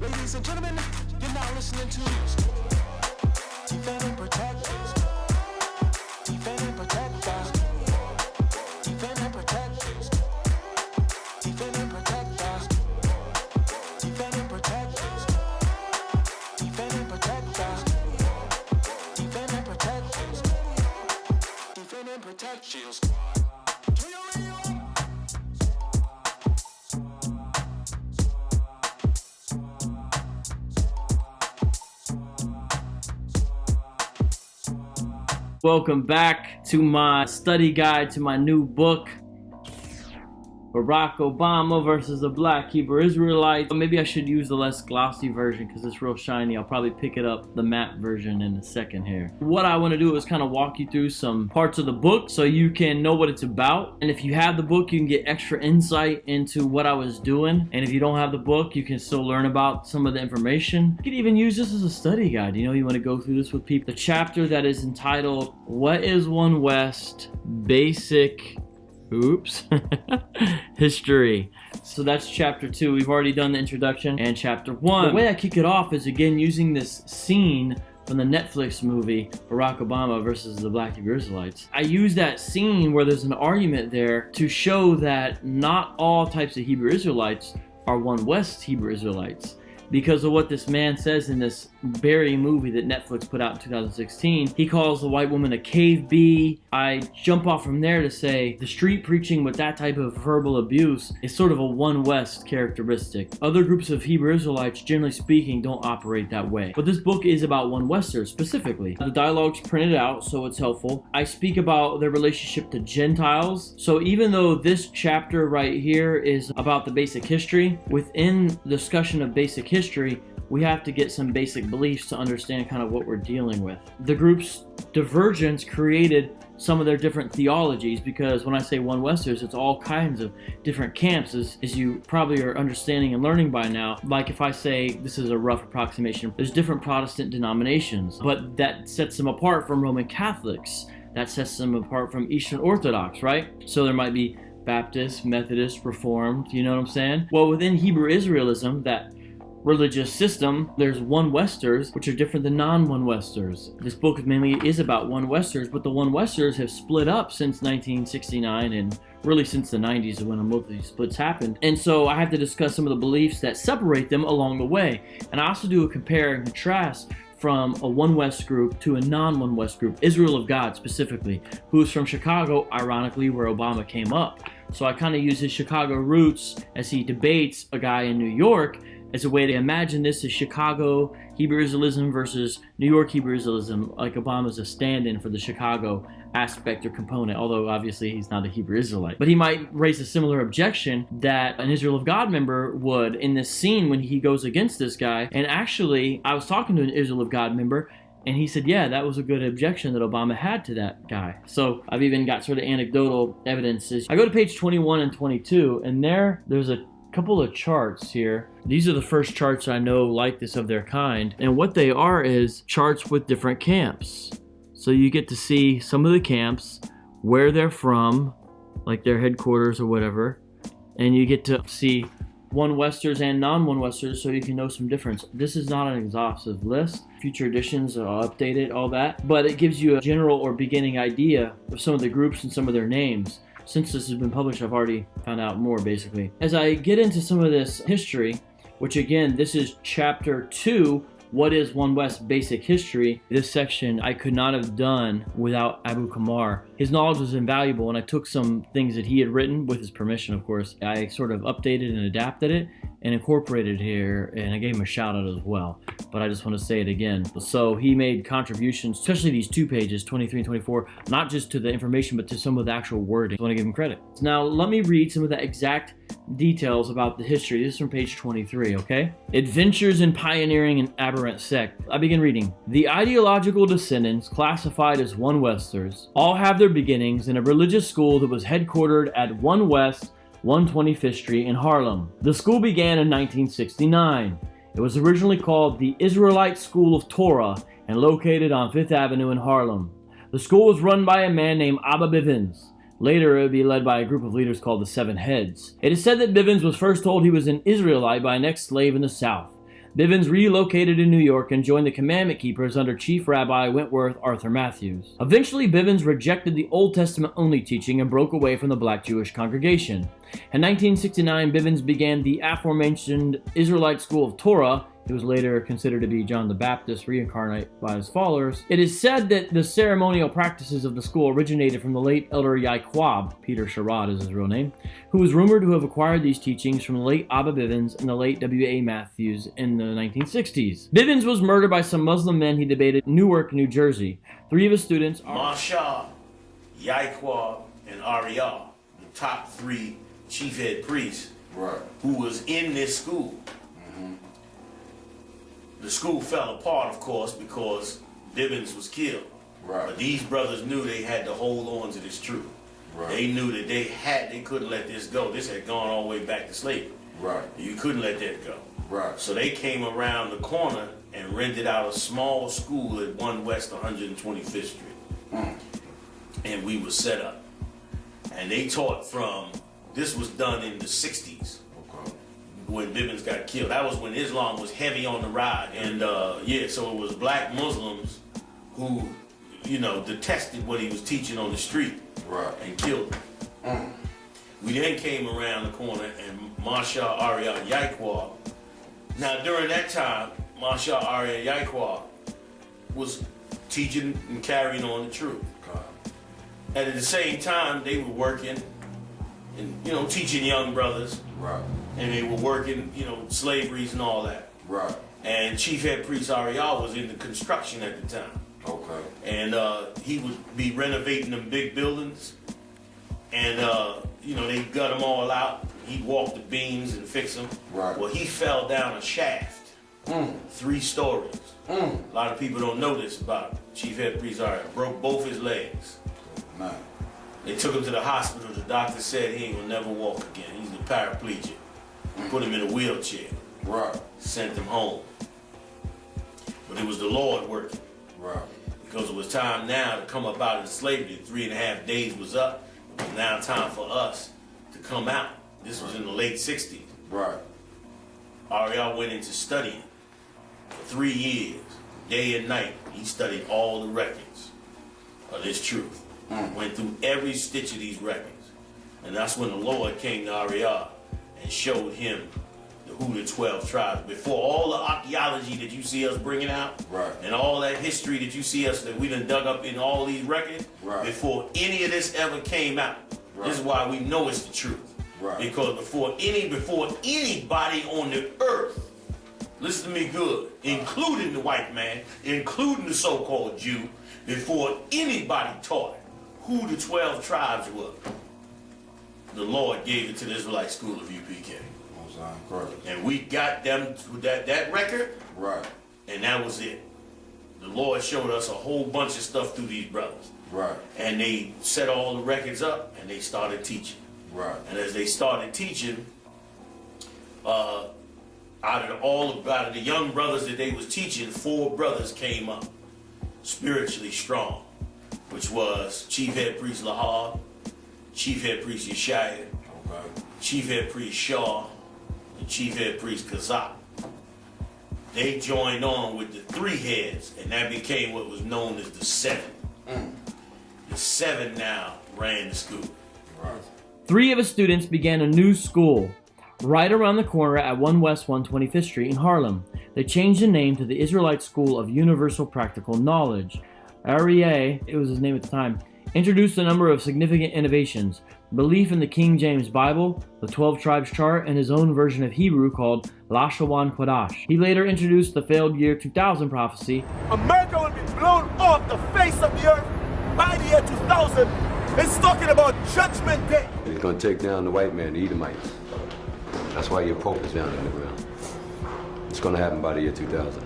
Ladies and gentlemen, you're now listening to Defend and Protect. Defend and Protect. Defend and Protect. Defend and Protect. Defend and Protect. Defend and Protect. Defend and Protect. Defend and Protect. Shield Squad. Turn your radio up. Welcome back to my study guide to my new book, Barack Obama versus the Black Hebrew Israelites. Maybe I should use the less glossy version because it's real shiny. I'll probably pick it up, the matte version, in a second here. What I want to do is kind of walk you through some parts of the book so you can know what it's about. And if you have the book, you can get extra insight into what I was doing. And if you don't have the book, you can still learn about some of the information. You can even use this as a study guide. You know, you want to go through this with people. The chapter that is entitled, What is One West? Basic History. So that's chapter 2. We've already done the introduction and chapter 1. The way I kick it off is again using this scene from the Netflix movie Barack Obama versus the Black Hebrew Israelites. I use that scene where there's an argument there to show that not all types of Hebrew Israelites are One West Hebrew Israelites. Because of what this man says in this Barry movie that Netflix put out in 2016. He calls the white woman a cave bee. I jump off from there to say the street preaching with that type of verbal abuse is sort of a One West characteristic. Other groups of Hebrew Israelites, generally speaking, don't operate that way. But this book is about One Westers specifically. The dialogue's printed out, so it's helpful. I speak about their relationship to Gentiles. So even though this chapter right here is about the basic history, within the discussion of basic history, we have to get some basic beliefs to understand kind of what we're dealing with. The group's divergence created some of their different theologies, because when I say One Westers, it's all kinds of different camps, as you probably are understanding and learning by now. Like if I say, this is a rough approximation, there's different Protestant denominations, but that sets them apart from Roman Catholics. That sets them apart from Eastern Orthodox, right? So there might be Baptist, Methodist, Reformed, you know what I'm saying? Well, within Hebrew Israelism, that religious system, there's One Westers, which are different than non-One Westers. This book mainly is about One Westers, but the One Westers have split up since 1969 and really since the 90s when most of these splits happened. And so I have to discuss some of the beliefs that separate them along the way. And I also do a compare and contrast from a One West group to a non-One West group, Israel of God specifically, who is from Chicago, ironically, where Obama came up. So I kind of use his Chicago roots as he debates a guy in New York as a way to imagine this as Chicago Hebrew Israelism versus New York Hebrew Israelism, like Obama's a stand-in for the Chicago aspect or component, although obviously he's not a Hebrew Israelite. But he might raise a similar objection that an Israel of God member would in this scene when he goes against this guy. And actually, I was talking to an Israel of God member, and he said, yeah, that was a good objection that Obama had to that guy. So I've even got sort of anecdotal evidences. I go to page 21 and 22, and there's a couple of charts here. These are the first charts I know like this of their kind. And what they are is charts with different camps. So you get to see some of the camps, where they're from, like their headquarters or whatever. And you get to see One Westers and non-One Westers, so you can know some difference. This is not an exhaustive list. Future editions, I'll update it, all that. But it gives you a general or beginning idea of some of the groups and some of their names. Since this has been published, I've already found out more, basically. As I get into some of this history, which again, this is chapter 2, What is One West Basic History? This section I could not have done without Abu Kamar. His knowledge was invaluable, and I took some things that he had written, with his permission, of course. I sort of updated and adapted it and incorporated here, and I gave him a shout out as well. But I just want to say it again. So he made contributions, especially these 2 pages, 23 and 24, not just to the information, but to some of the actual wording. I want to give him credit. Now, let me read some of the exact details about the history. This is from page 23, okay? Adventures in Pioneering an Aberrant Sect. I begin reading. The ideological descendants, classified as One Westers, all have their beginnings in a religious school that was headquartered at 1 West 125th Street in Harlem. The school began in 1969. It was originally called the Israelite School of Torah and located on 5th Avenue in Harlem. The school was run by a man named Abba Bivens. Later, it would be led by a group of leaders called the Seven Heads. It is said that Bivens was first told he was an Israelite by an ex-slave in the South. Bivens relocated to New York and joined the Commandment Keepers under Chief Rabbi Wentworth Arthur Matthews. Eventually, Bivens rejected the Old Testament-only teaching and broke away from the black Jewish congregation. In 1969, Bivens began the aforementioned Israelite School of Torah. He was later considered to be John the Baptist reincarnate by his followers. It is said that the ceremonial practices of the school originated from the late Elder Yaquab, Peter Sherrod is his real name, who was rumored to have acquired these teachings from the late Abba Bivens and the late W.A. Matthews in the 1960s. Bivens was murdered by some Muslim men he debated in Newark, New Jersey. Three of his students are Masha, Yaquab, and Ariel, the top three chief head priests who was in this school. The school fell apart, of course, because Bivens was killed. But these brothers knew they had to hold on to this truth. They knew that they couldn't let this go. This had gone all the way back to slavery. You couldn't let that go. So they came around the corner and rented out a small school at 1 West 125th Street. And we were set up. And they taught from, this was done in the 60s. When Bivens got killed. That was when Islam was heavy on the rise. And so it was black Muslims who, detested what he was teaching on the street and killed him. We then came around the corner and Masha Ariel Yaquab. Now during that time, Masha Ariel Yaquab was teaching and carrying on the truth. And at the same time, they were working and, teaching young brothers. And they were working, slaveries and all that. And Chief Head Priest Ariel was in the construction at the time. And he would be renovating them big buildings. And, they gut them all out. He'd walk the beams and fix them. Well, he fell down a shaft, 3 stories. A lot of people don't know this about Chief Head Priest Ariel. Broke both his legs. They took him to the hospital. The doctor said he ain't gonna never walk again. He's a paraplegic. Put him in a wheelchair. Sent him home. But it was the Lord working. Because it was time now to come up out of slavery. 3.5 days was up. It was now time for us to come out. This was in the late 60s. Ariel went into studying for 3 years, day and night. He studied all the records of this truth. Went through every stitch of these records. And that's when the Lord came to Ariel and showed him who the 12 tribes. Before all the archaeology that you see us bringing out, and all that history that you see us, that we done dug up in all these records, before any of this ever came out. This is why we know it's the truth. Because before anybody on the earth, listen to me good, including the white man, including the so-called Jew, before anybody taught who the 12 tribes were, the Lord gave it to the Israelite School of UPK. And we got them with that record, and that was it. The Lord showed us a whole bunch of stuff through these brothers. And they set all the records up, and they started teaching. And as they started teaching, out of the young brothers that they was teaching, 4 brothers came up, spiritually strong, which was Chief Head Priest Lahab, Chief Head Priest Yeshaya, Chief Head Priest Shaw, and Chief Head Priest Kazak. They joined on with the 3 heads, and that became what was known as the 7. The 7 now ran the school. 3 of his students began a new school right around the corner at 1 West 125th Street in Harlem. They changed the name to the Israelite School of Universal Practical Knowledge. Arieh, it was his name at the time, introduced a number of significant innovations: belief in the King James Bible, the 12 Tribes Chart, and his own version of Hebrew called Lashawan Kodash. He later introduced the failed year 2000 prophecy. America will be blown off the face of the earth by the year 2000. It's talking about Judgment Day. He's going to take down the white man, the Edomites. That's why your Pope is down in the ground. It's going to happen by the year 2000.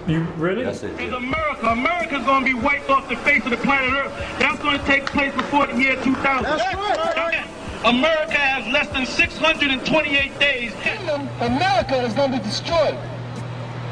You ready? That's it. It's America's going to be wiped off the face of the planet Earth. That's going to take place before the year 2000. That's right. America has less than 628 days. America is going to be destroyed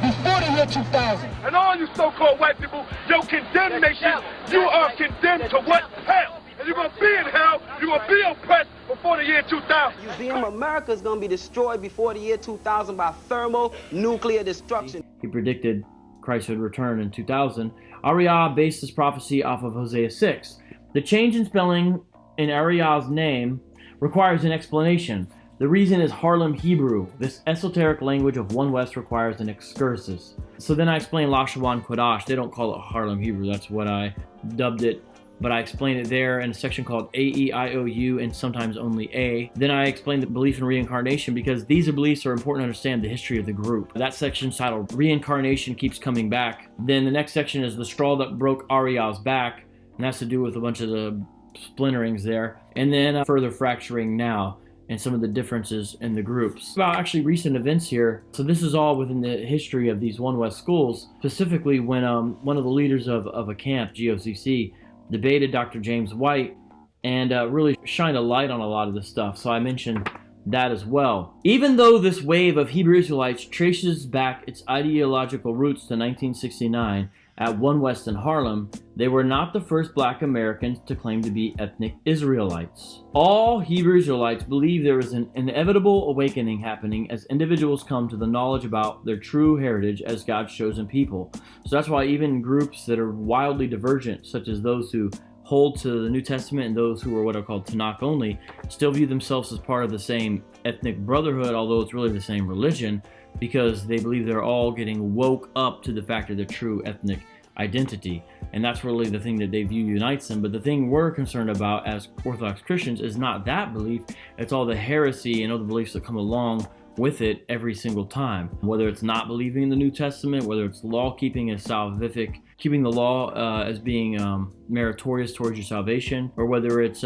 before the year 2000. And all you so-called white people, your condemnation, you are condemned to what? Hell. and you're going to be in hell. You're going to be oppressed before the year 2000. Museum America is going to be destroyed before the year 2000 by thermonuclear destruction. He predicted Christ would return in 2000. Ariah based this prophecy off of Hosea 6. The change in spelling in Ariah's name requires an explanation. The reason is Harlem Hebrew. This esoteric language of One West requires an excursus. So then I explain Lashawan Kodash. They don't call it Harlem Hebrew. That's what I dubbed it. But I explain it there in a section called A-E-I-O-U and sometimes only A. Then I explain the belief in reincarnation because these beliefs are important to understand the history of the group. That section's titled Reincarnation Keeps Coming Back. Then the next section is the straw that broke Ariah's back. And that's to do with a bunch of the splinterings there. And then further fracturing now and some of the differences in the groups. About actually recent events here. So this is all within the history of these One West schools, specifically when one of the leaders of a camp, GOCC, debated Dr. James White and really shined a light on a lot of this stuff. So I mentioned that as well. Even though this wave of Hebrew Israelites traces back its ideological roots to 1969 at One West in Harlem, they were not the first black Americans to claim to be ethnic Israelites. All Hebrew Israelites believe there is an inevitable awakening happening as individuals come to the knowledge about their true heritage as God's chosen people. So that's why even groups that are wildly divergent, such as those who hold to the New Testament and those who are what are called Tanakh only, still view themselves as part of the same ethnic brotherhood, although it's really the same religion, because they believe they're all getting woke up to the fact of their true ethnic identity. And that's really the thing that they view unites them. But the thing we're concerned about as Orthodox Christians is not that belief, it's all the heresy and other beliefs that come along with it every single time. Whether it's not believing in the New Testament, whether it's law keeping as salvific, keeping the law as being meritorious towards your salvation, or whether it's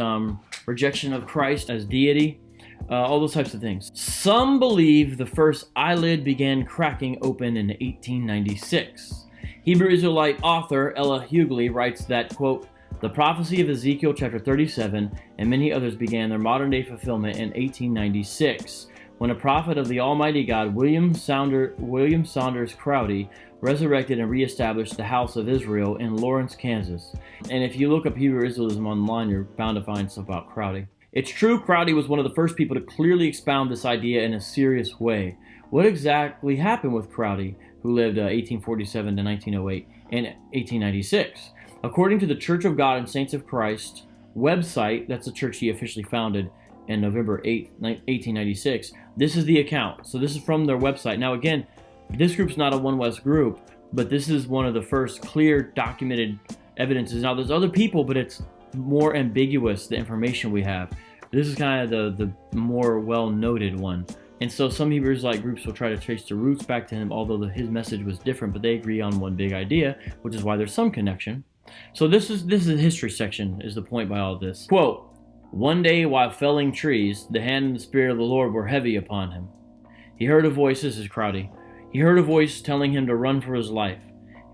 rejection of Christ as deity, all those types of things. Some believe the first eyelid began cracking open in 1896. Hebrew Israelite author Ella Hughley writes that, quote, "The prophecy of Ezekiel chapter 37 and many others began their modern day fulfillment in 1896, when a prophet of the Almighty God, William Saunders Crowley, resurrected and reestablished the House of Israel in Lawrence, Kansas." And if you look up Hebrew Israelism online, you're bound to find stuff about Crowley. It's true, Crowley was one of the first people to clearly expound this idea in a serious way. What exactly happened with Crowley, who lived 1847 to 1908 and 1896? According to the Church of God and Saints of Christ website, that's the church he officially founded in November 8, 1896, this is the account. So this is from their website. Now again, this group's not a One West group, but this is one of the first clear documented evidences. Now there's other people, but it's more ambiguous, the information we have. This is kind of the more well-noted one. And so some Hebrew Israelite groups will try to trace the roots back to him, although his message was different, but they agree on one big idea, which is why there's some connection. So this is the history section, is the point by all this. Quote, "One day while felling trees, the hand and the spirit of the Lord were heavy upon him. He heard a voice," this is Crowley, "he heard a voice telling him to run for his life.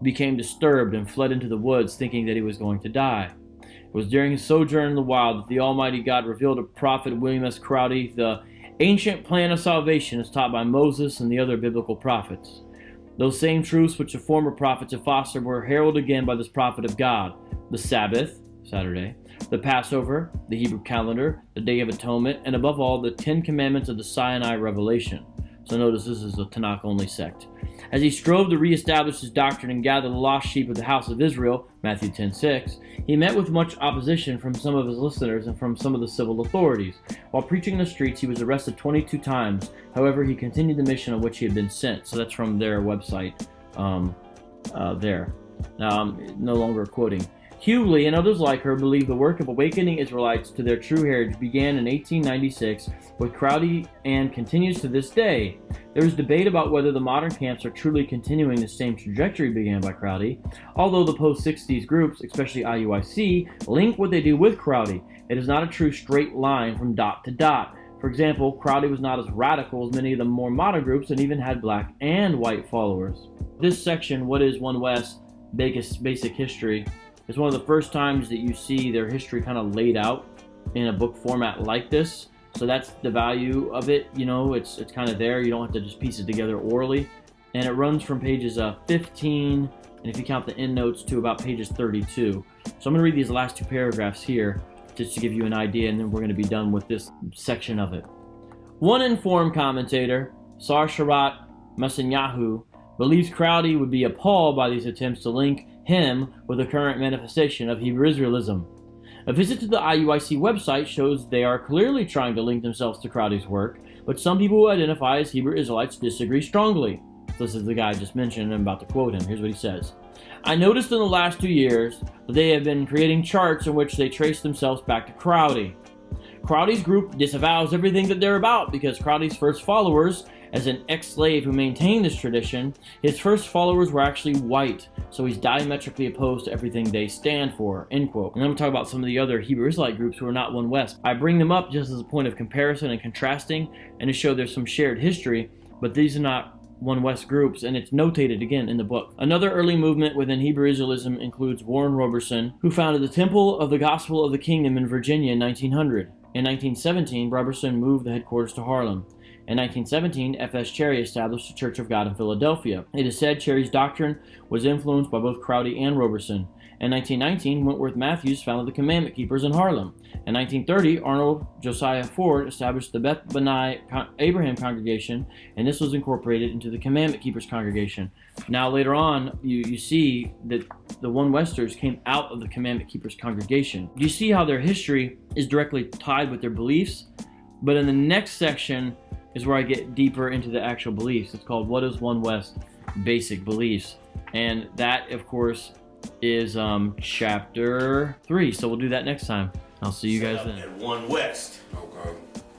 He became disturbed and fled into the woods, thinking that he was going to die. It was during his sojourn in the wild that the Almighty God revealed to Prophet William S. Crowley the ancient plan of salvation as taught by Moses and the other biblical prophets. Those same truths which the former prophets have fostered were heralded again by this prophet of God: the Sabbath, Saturday, the Passover, the Hebrew calendar, the Day of Atonement, and above all, the 10 Commandments of the Sinai Revelation." So notice this is a Tanakh-only sect. "As he strove to reestablish his doctrine and gather the lost sheep of the house of Israel," Matthew 10:6, "he met with much opposition from some of his listeners and from some of the civil authorities. While preaching in the streets, he was arrested 22 times. However, he continued the mission on which he had been sent." So that's from their website there. Now, I'm no longer quoting. Hughley and others like her believe the work of awakening Israelites to their true heritage began in 1896 with Crowley and continues to this day. There is debate about whether the modern camps are truly continuing the same trajectory began by Crowley, although the post-60s groups, especially IUIC, link what they do with Crowley. It is not a true straight line from dot to dot. For example, Crowley was not as radical as many of the more modern groups and even had black and white followers. This section, What is One West? Basic History, it's one of the first times that you see their history kind of laid out in a book format like this. So that's the value of it. You know, it's kind of there. You don't have to just piece it together orally. And it runs from pages 15, and if you count the endnotes, to about pages 32. So I'm going to read these last two paragraphs here. just to give you an idea, and then we're going to be done with this section of it. One informed commentator, Sarsharat Masenyahu, believes Crowley would be appalled by these attempts to link him with the current manifestation of Hebrew Israelism. A visit to the IUIC website shows they are clearly trying to link themselves to Crowley's work, but some people who identify as Hebrew Israelites disagree strongly. This is the guy I just mentioned, and I'm about to quote him. Here's what he says. I noticed in the last 2 years that they have been creating charts in which they trace themselves back to Crowley. Crowley's group disavows everything that they're about because Crowley's first followers, as an ex-slave who maintained this tradition, his first followers were actually white, so he's diametrically opposed to everything they stand for, end quote. And I'm going to talk about some of the other Hebrew Israelite groups who are not One West. I bring them up just as a point of comparison and contrasting, and to show there's some shared history, but these are not One West groups, and it's notated again in the book. Another early movement within Hebrew Israelism includes Warren Roberson, who founded the Temple of the Gospel of the Kingdom in Virginia in 1900. In 1917, Roberson moved the headquarters to Harlem. In 1917, F.S. Cherry established the Church of God in Philadelphia. It is said Cherry's doctrine was influenced by both Crowley and Roberson. In 1919, Wentworth Matthews founded the Commandment Keepers in Harlem. In 1930, Arnold Josiah Ford established the Beth Benai Abraham Congregation, and this was incorporated into the Commandment Keepers Congregation. Now later on, you see that the One Westers came out of the Commandment Keepers Congregation. You see how their history is directly tied with their beliefs, but in the next section is where I get deeper into the actual beliefs. It's called What is One West? Basic Beliefs. And that, of course, is chapter 3. So we'll do that next time. I'll see you guys then. At One West,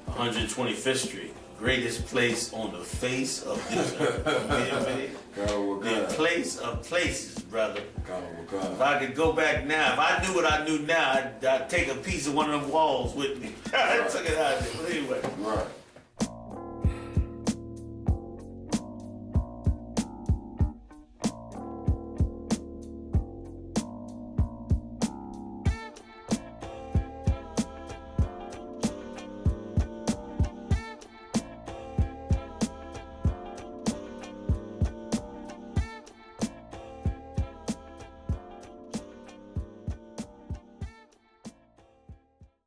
125th Street, greatest place on the face of this earth. The place of places, brother. If I could go back now, if I knew what I knew now, I'd take a piece of one of them walls with me. I took it out there. But anyway. Right.